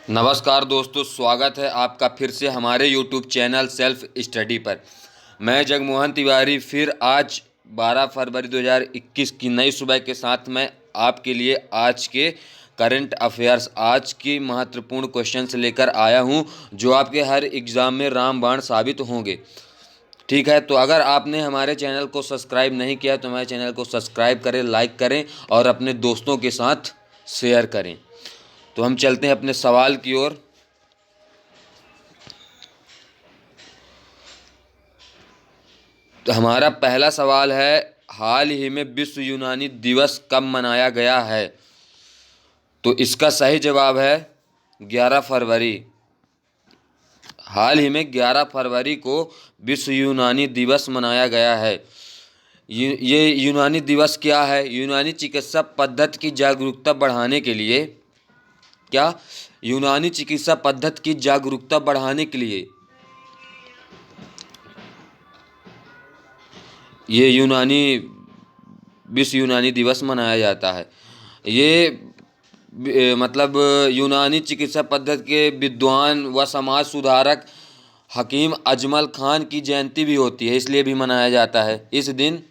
नमस्कार दोस्तों, स्वागत है आपका फिर से हमारे YouTube चैनल सेल्फ स्टडी पर। मैं जगमोहन तिवारी फिर आज 12 फरवरी 2021 की नई सुबह के साथ मैं आपके लिए आज के करंट अफेयर्स, आज की महत्वपूर्ण क्वेश्चंस लेकर आया हूं जो आपके हर एग्ज़ाम में रामबाण साबित होंगे। ठीक है, तो अगर आपने हमारे चैनल को सब्सक्राइब नहीं किया तो हमारे चैनल को सब्सक्राइब करें, लाइक करें और अपने दोस्तों के साथ शेयर करें। तो हम चलते हैं अपने सवाल की ओर। तो हमारा पहला सवाल है, हाल ही में विश्व यूनानी दिवस कब मनाया गया है? तो इसका सही जवाब है 11 फरवरी। हाल ही में 11 फरवरी को विश्व यूनानी दिवस मनाया गया है। ये यूनानी दिवस क्या है? यूनानी चिकित्सा पद्धति की जागरूकता बढ़ाने के लिए, क्या यूनानी चिकित्सा पद्धति की जागरूकता बढ़ाने के लिए ये विश्व यूनानी दिवस मनाया जाता है। मतलब यूनानी चिकित्सा पद्धति के विद्वान व समाज सुधारक हकीम अजमल खान की जयंती भी होती है, इसलिए भी मनाया जाता है। इस दिन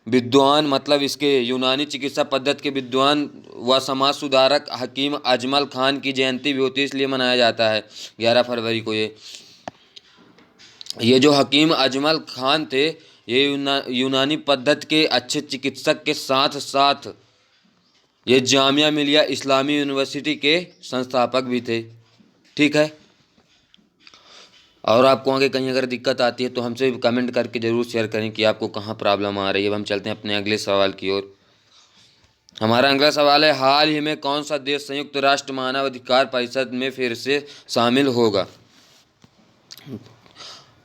विद्वान मतलब इसके यूनानी चिकित्सा पद्धति के विद्वान व समाज सुधारक हकीम अजमल खान की जयंती भी होती है, इसलिए मनाया जाता है 11 फरवरी को। ये जो हकीम अजमल खान थे, ये यूनानी पद्धति के अच्छे चिकित्सक के साथ साथ ये जामिया मिलिया इस्लामी यूनिवर्सिटी के संस्थापक भी थे। ठीक है, और आपको आगे कहीं अगर दिक्कत आती है तो हमसे कमेंट करके ज़रूर शेयर करें कि आपको कहाँ प्रॉब्लम आ रही है। अब हम चलते हैं अपने अगले सवाल की ओर। हमारा अगला सवाल है, हाल ही में कौन सा देश संयुक्त राष्ट्र मानव अधिकार परिषद में फिर से शामिल होगा?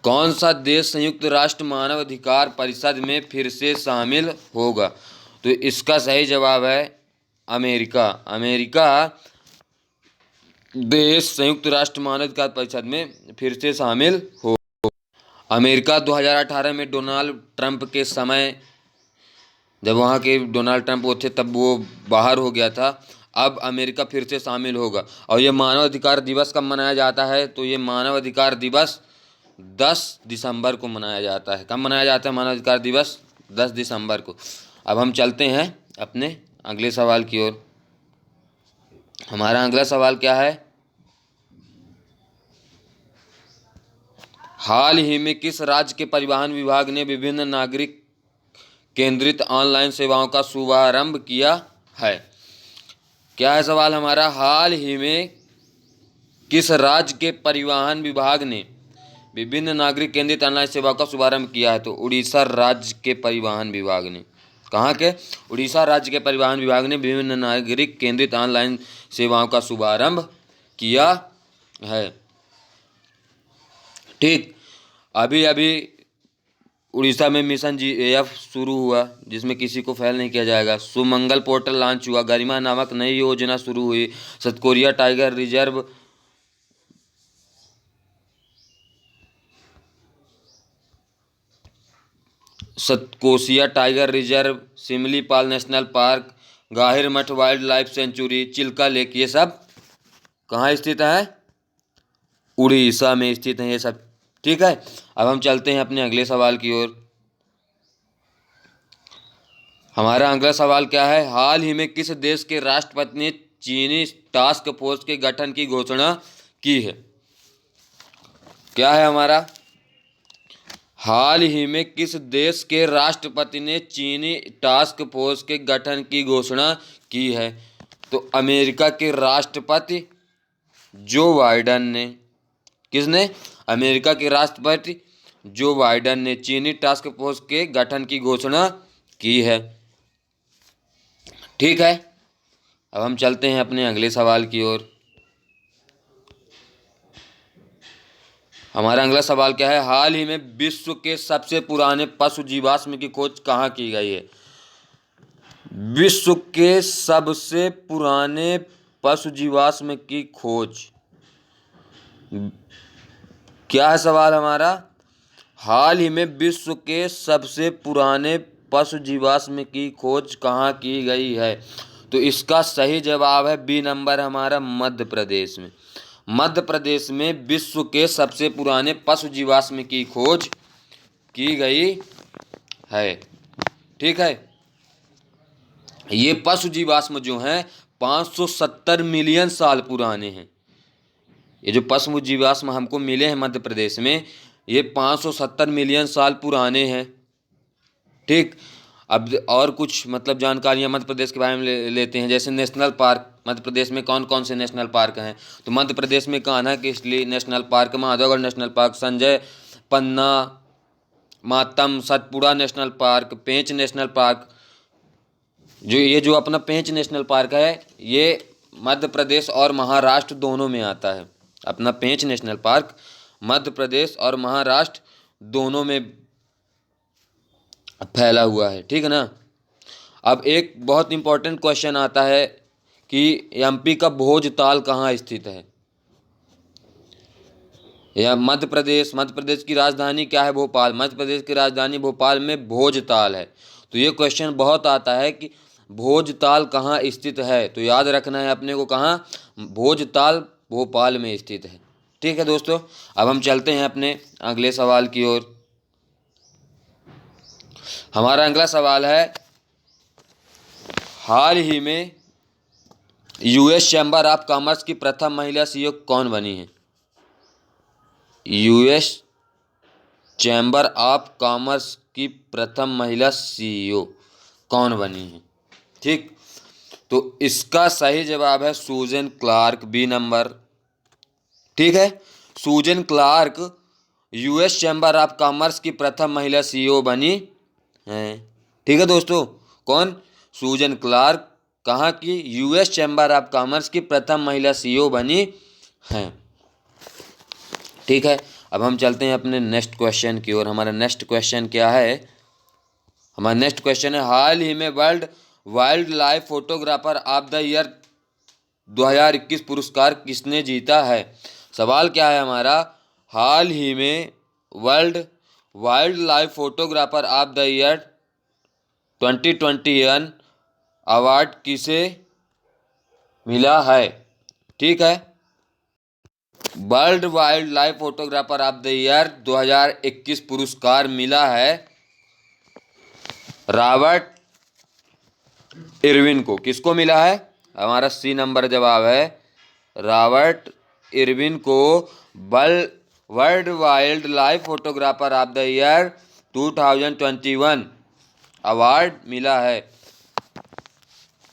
कौन सा देश संयुक्त राष्ट्र मानव अधिकार परिषद में फिर से शामिल होगा? तो इसका सही जवाब है अमेरिका। अमेरिका देश संयुक्त राष्ट्र मानव अधिकार परिषद में फिर से शामिल हो। अमेरिका 2018 में डोनाल्ड ट्रंप के समय, जब वहाँ के डोनाल्ड ट्रंप वो थे तब वो बाहर हो गया था। अब अमेरिका फिर से शामिल होगा। और ये मानव अधिकार दिवस कब मनाया जाता है? तो ये मानव अधिकार दिवस 10 दिसंबर को मनाया जाता है। कब मनाया जाता है मानव अधिकार दिवस? 10 दिसंबर को। अब हम चलते हैं अपने अगले सवाल की ओर। हमारा अगला सवाल क्या है, हाल ही में किस राज्य के परिवहन विभाग ने विभिन्न नागरिक केंद्रित ऑनलाइन सेवाओं का शुभारंभ किया है? क्या है सवाल हमारा, हाल ही में किस राज्य के परिवहन विभाग ने विभिन्न नागरिक केंद्रित ऑनलाइन सेवाओं का शुभारंभ किया है? तो उड़ीसा राज्य के परिवहन विभाग ने। कहाँ के? उड़ीसा राज्य के परिवहन विभाग ने विभिन्न नागरिक केंद्रित ऑनलाइन सेवाओं का शुभारंभ किया है। ठीक, अभी अभी उड़ीसा में मिशन GAF शुरू हुआ, जिसमें किसी को फेल नहीं किया जाएगा। सुमंगल पोर्टल लॉन्च हुआ, गरिमा नामक नई योजना शुरू हुई, Satkoria tiger reserve Satkosia tiger reserve, Simlipal national park, Gahirmatha wildlife sanctuary, Chilka lake, ये सब कहाँ स्थित है? उड़ीसा में स्थित है ये सब। ठीक है, अब हम चलते हैं अपने अगले सवाल की ओर। हमारा अगला सवाल क्या है, हाल ही में किस देश के राष्ट्रपति ने चीनी टास्क फोर्स के गठन की घोषणा की है? क्या है हमारा, हाल ही में किस देश के राष्ट्रपति ने चीनी टास्क फोर्स के गठन की घोषणा की है? तो अमेरिका के राष्ट्रपति जो बाइडन ने। किसने? अमेरिका के राष्ट्रपति जो बाइडन ने चीनी टास्क फोर्स के गठन की घोषणा की है। ठीक है, अब हम चलते हैं अपने अगले सवाल की ओर। हमारा अगला सवाल क्या है, हाल ही में विश्व के सबसे पुराने पशु जीवाश्म की खोज कहाँ की गई है? विश्व के सबसे पुराने पशु जीवाश्म की खोज। क्या है सवाल हमारा, हाल ही में विश्व के सबसे पुराने पशु जीवाश्म की खोज कहाँ की गई है? तो इसका सही जवाब है बी नंबर हमारा मध्य प्रदेश में। मध्य प्रदेश में विश्व के सबसे पुराने पशु जीवाश्म की खोज की गई है। ठीक है, ये पशु जीवाश्म जो हैं 570 मिलियन साल पुराने हैं। ये जो पशु जीवाश्म हमको मिले हैं मध्य प्रदेश में, ये 570 मिलियन साल पुराने हैं। ठीक, अब और कुछ मतलब जानकारियाँ मध्य प्रदेश के बारे में लेते हैं। जैसे नेशनल पार्क, मध्य प्रदेश में कौन कौन से नेशनल पार्क हैं? तो मध्य प्रदेश में Kanha Kisli national park, Madhavgarh national park, Sanjay Panna, मातम, Satpura national park, Pench national park. जो अपना पेंच नेशनल पार्क है, ये मध्य प्रदेश और महाराष्ट्र दोनों में आता है। अपना पेंच नेशनल पार्क मध्य प्रदेश और महाराष्ट्र दोनों में फैला हुआ है। ठीक है ना। अब एक बहुत इंपॉर्टेंट क्वेश्चन आता है कि एमपी का भोजताल कहाँ स्थित है? या मध्य प्रदेश की राजधानी क्या है? भोपाल। मध्य प्रदेश की राजधानी भोपाल में भोजताल है। तो ये क्वेश्चन बहुत आता है कि भोजताल कहाँ स्थित है, तो याद रखना है अपने को, कहाँ? भोजताल भोपाल में स्थित है। ठीक है दोस्तों, अब हम चलते हैं अपने अगले सवाल की ओर। हमारा अगला सवाल है, हाल ही में यूएस चैम्बर ऑफ कॉमर्स की प्रथम महिला सीईओ कौन बनी है? यूएस चैम्बर ऑफ कॉमर्स की प्रथम महिला सीईओ कौन बनी है? ठीक, तो इसका सही जवाब है सूजन क्लार्क, बी नंबर। ठीक है, Susan Clark US chamber of commerce की प्रथम महिला सीईओ बनी है। ठीक है दोस्तों, कौन? सूजन क्लार्क कहाँ की? यूएस चैम्बर ऑफ कॉमर्स की प्रथम महिला सीईओ बनी है। ठीक है, अब हम चलते हैं अपने नेक्स्ट क्वेश्चन की ओर। हमारा नेक्स्ट क्वेश्चन क्या है? हमारा नेक्स्ट क्वेश्चन है, हाल ही में world wild life photographer of the year 2021 पुरस्कार किसने जीता है? सवाल क्या है हमारा, हाल ही में world wild life photographer of the year 2021 award किसे मिला है? ठीक है, world wild life photographer of the year 2021 पुरस्कार मिला है रॉबर्ट इरविन को। किसको मिला है? हमारा सी नंबर जवाब है, रॉबर्ट इरविन को world wild life photographer of the year 2021 award मिला है।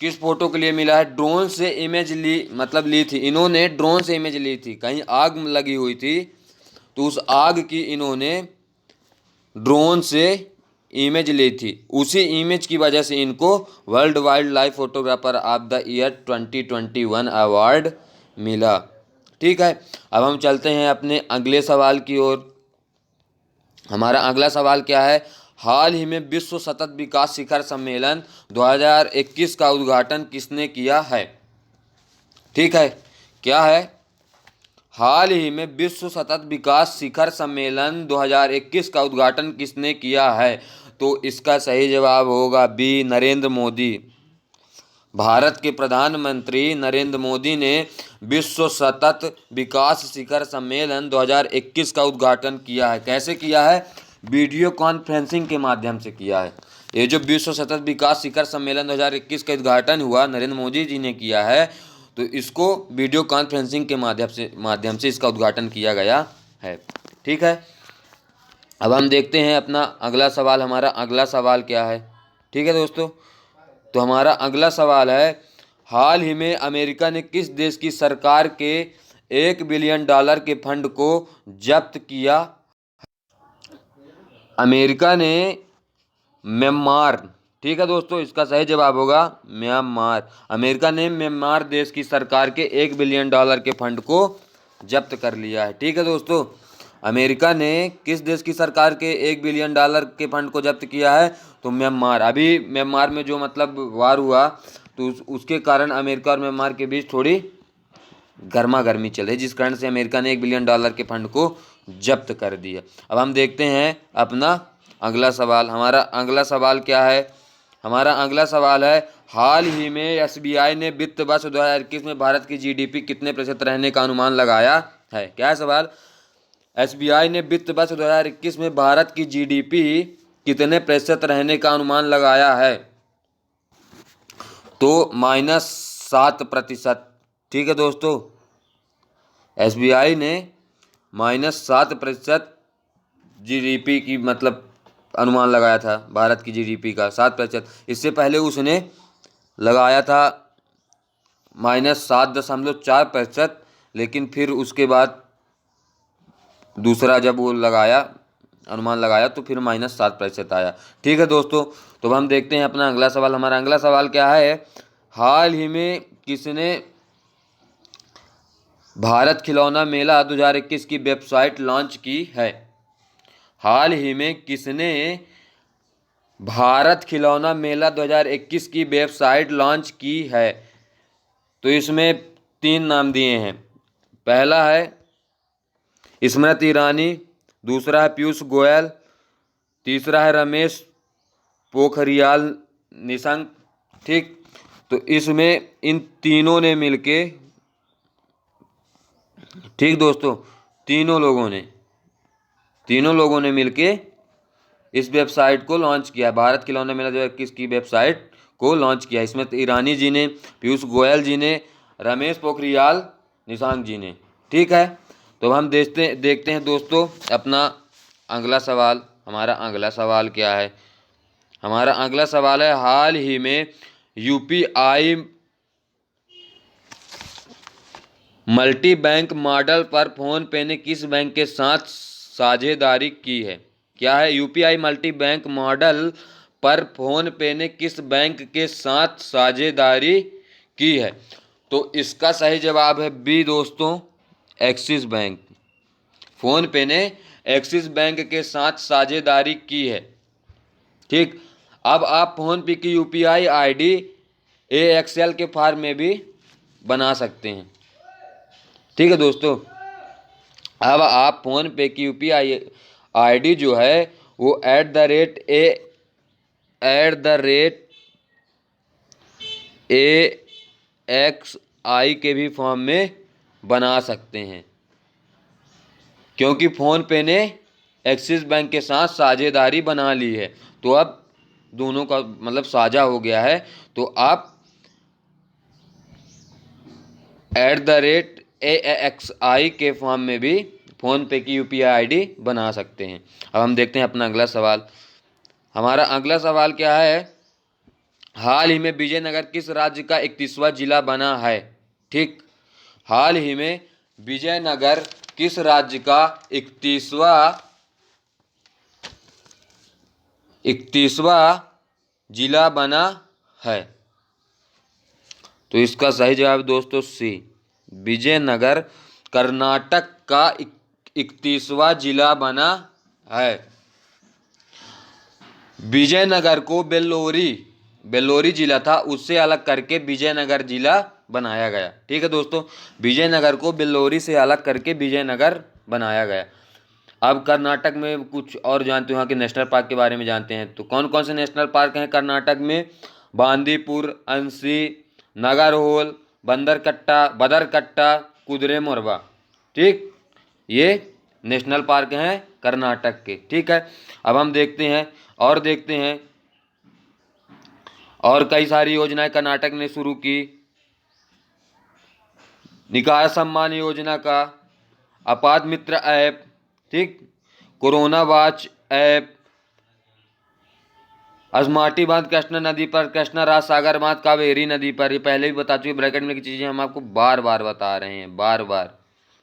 किस फोटो के लिए मिला है? ड्रोन से इमेज ली थी इन्होंने, ड्रोन से इमेज ली थी। कहीं आग लगी हुई थी तो उस आग की इन्होंने ड्रोन से इमेज ली थी। उसी इमेज की वजह से इनको world wild life photographer of the year 2021 award मिला। ठीक है, अब हम चलते हैं अपने अगले सवाल की ओर। हमारा अगला सवाल क्या है, हाल ही में विश्व सतत विकास शिखर सम्मेलन 2021 का उद्घाटन किसने किया है? ठीक है, क्या है? हाल ही में विश्व सतत विकास शिखर सम्मेलन 2021 का उद्घाटन किसने किया है? तो इसका सही जवाब होगा बी, नरेंद्र मोदी। भारत के प्रधानमंत्री नरेंद्र मोदी ने विश्व सतत विकास शिखर सम्मेलन 2021 का उद्घाटन किया है। कैसे किया है? वीडियो कॉन्फ्रेंसिंग के माध्यम से किया है। ये जो विश्व सतत विकास शिखर सम्मेलन 2021 का उद्घाटन हुआ, नरेंद्र मोदी जी ने किया है, तो इसको वीडियो कॉन्फ्रेंसिंग के माध्यम से इसका उद्घाटन किया गया है। ठीक है, अब हम देखते हैं अपना अगला सवाल। हमारा अगला सवाल क्या है? ठीक है दोस्तों, तो हमारा अगला सवाल है, हाल ही में अमेरिका ने किस देश की सरकार के $1 बिलियन के फंड को जब्त किया? अमेरिका ने म्यांमार, ठीक है दोस्तों, इसका सही जवाब होगा म्यांमार। अमेरिका ने म्यांमार देश की सरकार के $1 बिलियन के फंड को जब्त कर लिया है। ठीक है दोस्तों, अमेरिका ने किस देश की सरकार के $1 बिलियन के फंड को जब्त किया है? तो म्यांमार। अभी म्यांमार में जो मतलब वार हुआ, तो उसके कारण अमेरिका और म्यांमार के बीच थोड़ी गर्मा गर्मी चल रही, जिस कारण से अमेरिका ने $1 बिलियन के फंड को जब्त कर दिया। अब हम देखते हैं अपना अगला सवाल। हमारा अगला सवाल क्या है? हमारा अगला सवाल है, हाल ही में एसबीआई ने वित्त वर्ष 2021 में भारत की जीडीपी कितने प्रतिशत रहने का अनुमान लगाया है। क्या है सवाल? एसबीआई ने वित्त वर्ष 2021 में भारत की जीडीपी कितने प्रतिशत रहने का अनुमान लगाया है? तो -7%। ठीक है दोस्तों, एसबीआई ने -7% जीडीपी की मतलब अनुमान लगाया था, भारत की जीडीपी का 7%। इससे पहले उसने लगाया था -7.4%, लेकिन फिर उसके बाद दूसरा जब वो लगाया, अनुमान लगाया, तो फिर -7% आया। ठीक है दोस्तों, तो अब हम देखते हैं अपना अगला सवाल। हमारा अगला सवाल क्या है, हाल ही में किसने भारत खिलौना मेला 2021 की वेबसाइट लॉन्च की है? हाल ही में किसने भारत खिलौना मेला 2021 की वेबसाइट लॉन्च की है? तो इसमें 3 नाम दिए हैं। पहला है स्मृति ईरानी, दूसरा है पीयूष गोयल, तीसरा है रमेश पोखरियाल निशंक। ठीक, तो इसमें इन तीनों ने मिलके, ठीक दोस्तों, तीनों लोगों ने मिलके इस वेबसाइट को लॉन्च किया है। भारत खिलौना मेला 2021 की वेबसाइट को लॉन्च किया है। इसमें ईरानी जी ने, पीयूष गोयल जी ने, रमेश पोखरियाल निशंक जी ने। ठीक है, तो हम देखते हैं दोस्तों अपना अगला सवाल। हमारा अगला सवाल क्या है? हमारा अगला सवाल है, हाल ही में यूपीआई मल्टी बैंक मॉडल पर फोन पे ने किस बैंक के साथ साझेदारी की है? क्या है? यूपीआई मल्टी बैंक मॉडल पर फोन पे ने किस बैंक के साथ साझेदारी की है? तो इसका सही जवाब है बी दोस्तों, एक्सिस बैंक। फोन पे ने एक्सिस बैंक के साथ साझेदारी की है। ठीक, अब आप फोन पे की यूपीआई आईडी एक्सेल के फॉर्म में भी बना सकते हैं। ठीक है दोस्तों, अब आप फोन पे की यूपीआई आईडी जो है वो @AXI के भी फॉर्म में बना सकते हैं, क्योंकि फोन पे ने एक्सिस बैंक के साथ साझेदारी बना ली है। तो अब दोनों का मतलब साझा हो गया है, तो आप @AXI के फॉर्म में भी फ़ोन पे की यूपीआई आईडी बना सकते हैं। अब हम देखते हैं अपना अगला सवाल। हमारा अगला सवाल क्या है, हाल ही में विजयनगर किस राज्य का 31वां जिला बना है? ठीक, हाल ही में विजयनगर किस राज्य का 31वां जिला बना है? तो इसका सही जवाब दोस्तों सी, विजयनगर कर्नाटक का 31वां जिला बना है। विजयनगर को बेल्लोरी जिला था, उससे अलग करके विजयनगर जिला बनाया गया। ठीक है दोस्तों, विजयनगर को बेल्लोरी से अलग करके विजयनगर बनाया गया। अब कर्नाटक में कुछ और जानते हो, वहाँ के नेशनल पार्क के बारे में जानते हैं। तो कौन कौन से नेशनल पार्क हैं कर्नाटक में? बांदीपुर, अंसी, नागरहोल, बदरकट्टा, कुद्रेमुरबा। ठीक, ये नेशनल पार्क हैं कर्नाटक के। ठीक है, अब हम देखते हैं और कई सारी योजनाएं कर्नाटक ने शुरू की। निकाय सम्मान योजना का, आपात मित्र ऐप, ठीक, कोरोना वॉच ऐप, अस्माटी बांध कृष्णा नदी पर, कृष्णा राज सागर बांध कावेरी नदी पर। ये पहले भी बता चुके, ब्रैकेट में की चीज़ें हम आपको बार बार बता रहे हैं, बार बार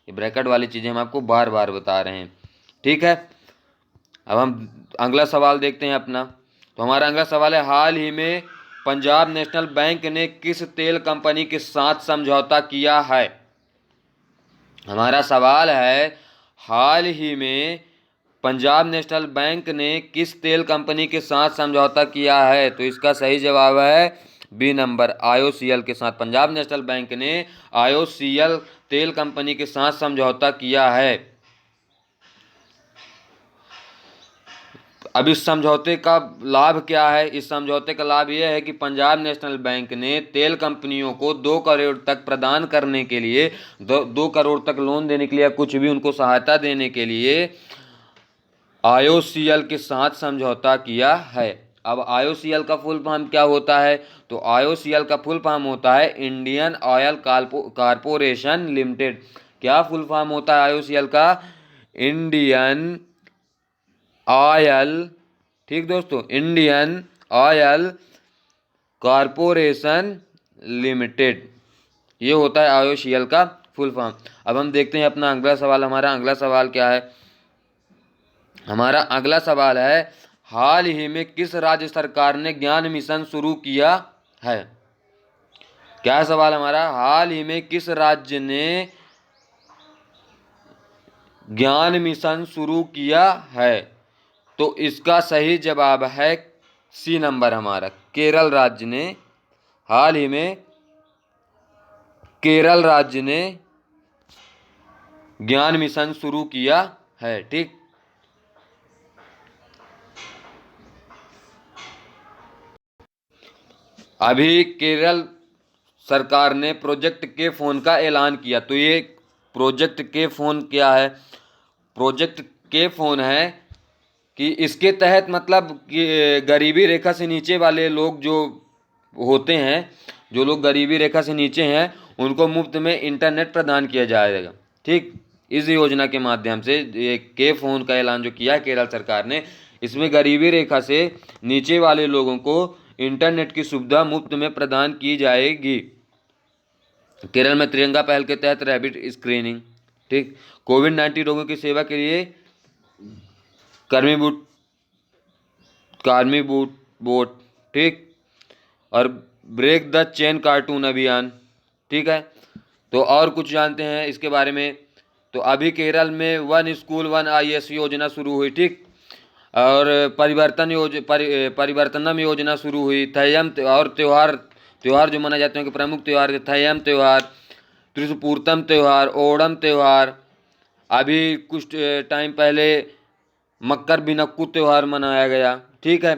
ये ब्रैकेट वाली चीज़ें हम आपको बार बार बता रहे हैं। ठीक है, अब हम अगला सवाल देखते हैं अपना। तो हमारा अगला सवाल है, हाल ही में पंजाब नेशनल बैंक ने किस तेल कंपनी के साथ समझौता किया है? हमारा सवाल है, हाल ही में पंजाब नेशनल बैंक ने किस तेल कंपनी के साथ समझौता किया है? तो इसका सही जवाब है बी नंबर, IOCL के साथ। पंजाब नेशनल बैंक ने IOCL तेल कंपनी के साथ समझौता किया है। अब इस समझौते का लाभ क्या है? इस समझौते का लाभ यह है कि पंजाब नेशनल बैंक ने तेल कंपनियों को 2 करोड़ तक प्रदान करने के लिए, 2 करोड़ तक लोन देने के लिए, कुछ भी उनको सहायता देने के लिए IOCL के साथ समझौता किया है। अब IOCL का फुल फॉर्म क्या होता है? तो IOCL का फुल फॉर्म होता है इंडियन ऑयल कॉरपोरेशन लिमिटेड। क्या फुल फॉर्म होता है IOCL का? इंडियन ऑयल, ठीक दोस्तों, इंडियन ऑयल कॉरपोरेशन लिमिटेड, ये होता है IOCL का फुल फॉर्म। अब हम देखते हैं अपना अगला सवाल। हमारा अगला सवाल क्या है? हमारा अगला सवाल है, हाल ही में किस राज्य सरकार ने ज्ञान मिशन शुरू किया है? क्या है सवाल हमारा? हाल ही में किस राज्य ने ज्ञान मिशन शुरू किया है? तो इसका सही जवाब है सी नंबर हमारा, केरल राज्य ने। हाल ही में केरल राज्य ने ज्ञान मिशन शुरू किया है। ठीक, अभी केरल सरकार ने प्रोजेक्ट के फोन का ऐलान किया। तो ये प्रोजेक्ट के फोन क्या है? प्रोजेक्ट के फोन है कि इसके तहत मतलब कि गरीबी रेखा से नीचे वाले लोग जो होते हैं, जो लोग गरीबी रेखा से नीचे हैं, उनको मुफ्त में इंटरनेट प्रदान किया जाएगा। ठीक, इस योजना के माध्यम से ये के फोन का ऐलान जो किया है केरल सरकार ने, इसमें गरीबी रेखा से नीचे वाले लोगों को इंटरनेट की सुविधा मुफ्त में प्रदान की जाएगी। केरल में तिरंगा पहल के तहत रैबिट स्क्रीनिंग, ठीक, कोविड-19 रोगों की सेवा के लिए कार्मी बोट, ठीक, और ब्रेक द चेन कार्टून अभियान। ठीक है, तो और कुछ जानते हैं इसके बारे में। तो अभी केरल में 1 स्कूल 1 IS योजना शुरू हुई। ठीक, और परिवर्तनम योजना शुरू हुई। थयम और त्यौहार जो मनाए जाते हैं कि प्रमुख त्यौहार, थयम त्यौहार, त्रिशुपूर्तम त्यौहार, ओणम त्यौहार, अभी कुछ टाइम पहले मकर बिनक्कू त्यौहार मनाया गया। ठीक है,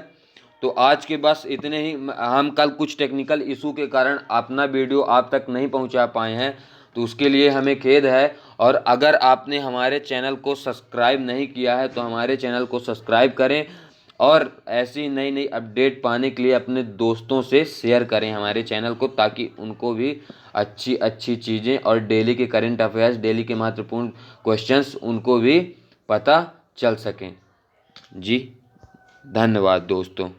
तो आज के बस इतने ही। हम कल कुछ टेक्निकल इशू के कारण अपना वीडियो आप तक नहीं पहुंचा पाए हैं, तो उसके लिए हमें खेद है। और अगर आपने हमारे चैनल को सब्सक्राइब नहीं किया है तो हमारे चैनल को सब्सक्राइब करें, और ऐसी नई नई अपडेट पाने के लिए अपने दोस्तों से शेयर करें हमारे चैनल को, ताकि उनको भी अच्छी अच्छी चीज़ें और डेली के करंट अफेयर्स, डेली के महत्वपूर्ण क्वेश्चंस उनको भी पता चल सकें। जी धन्यवाद दोस्तों।